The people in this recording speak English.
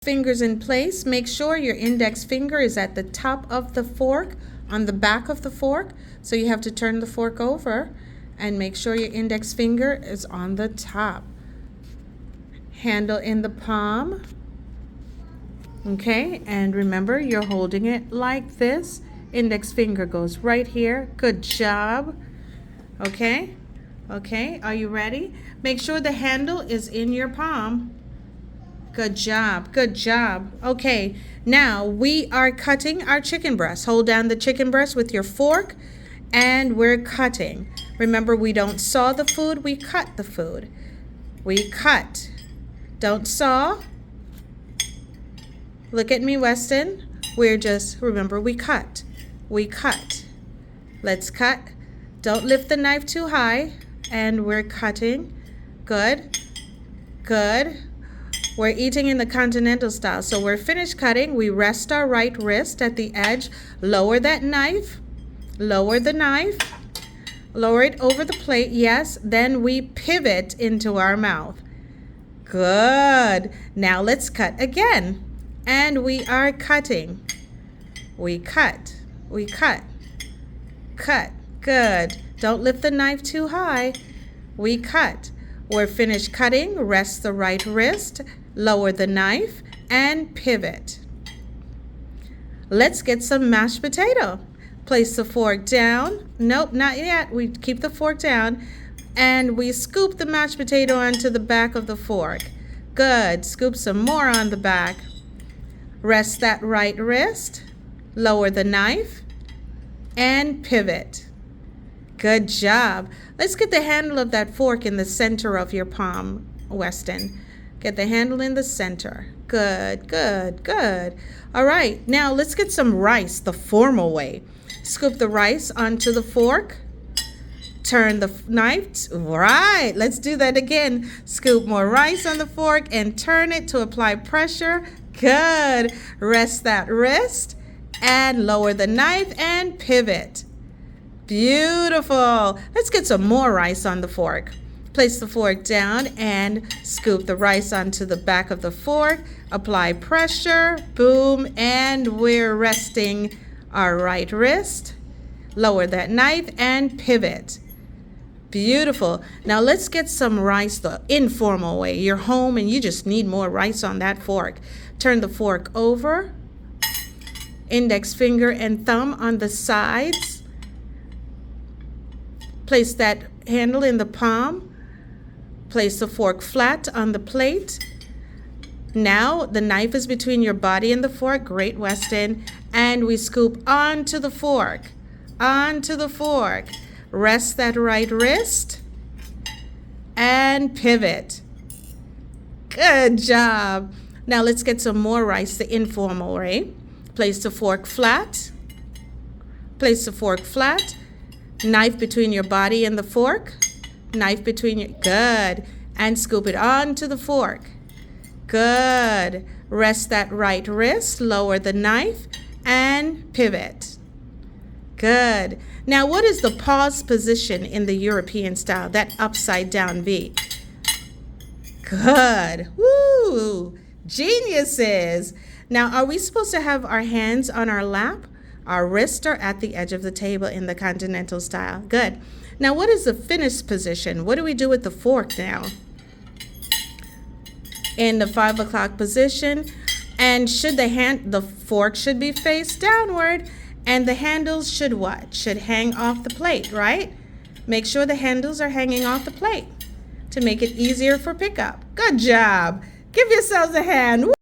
Fingers in place. Make sure your index finger is at the top of the fork, on the back of the fork. So you have to turn the fork over and make sure your index finger is on the top. Handle in the palm. Okay, and remember you're holding it like this. Index finger goes right here. Good job. Okay, are you ready? Make sure the handle is in your palm. Good job. Okay, now we are cutting our chicken breast. Hold down the chicken breast with your fork and we're cutting. Remember, we don't saw the food, we cut the food. We cut. Don't saw. Look at me, Weston. Remember, we cut. We cut. Let's cut. Don't lift the knife too high. And we're cutting. Good. We're eating in the Continental style. So we're finished cutting. We rest our right wrist at the edge. Lower that knife. Lower the knife. Lower it over the plate. Yes. Then we pivot into our mouth. Good. Now let's cut again. And we are cutting. We cut. Cut. Good. Don't lift the knife too high. We cut. We're finished cutting. Rest the right wrist. Lower the knife and pivot. Let's get some mashed potato. Place the fork down. Nope, not yet. We keep the fork down and we scoop the mashed potato onto the back of the fork. Good. Scoop some more on the back. Rest that right wrist. Lower the knife and pivot. Good job. Let's get the handle of that fork in the center of your palm, Weston. Get the handle in the center. Good. All right, now let's get some rice the formal way. Scoop the rice onto the fork. Turn the knife. Right, let's do that again. Scoop more rice on the fork and turn it to apply pressure. Good. Rest that wrist and lower the knife and pivot. Beautiful. Let's get some more rice on the fork. Place the fork down and scoop the rice onto the back of the fork. Apply pressure. Boom. And we're resting our right wrist. Lower that knife and pivot. Beautiful. Now let's get some rice the informal way. You're home and you just need more rice on that fork. Turn the fork over. Index finger and thumb on the sides. Place that handle in the palm. Place the fork flat on the plate. Now the knife is between your body and the fork. Great, Weston. And we scoop onto the fork. Onto the fork. Rest that right wrist. And pivot. Good job. Now let's get some more rice the informal way. Place the fork flat. Place the fork flat. Knife between your body and the fork. Knife between your... Good. And scoop it onto the fork. Good. Rest that right wrist. Lower the knife and pivot. Good. Now, what is the pause position in the European style? That upside down V. Good. Woo! Geniuses. Now, are we supposed to have our hands on our lap? Our wrists are at the edge of the table in the Continental style. Good. Now, what is the finish position? What do we do with the fork now? In the 5 o'clock position. And the fork should be face downward. And the handles should what? Should hang off the plate, right? Make sure the handles are hanging off the plate to make it easier for pickup. Good job. Give yourselves a hand.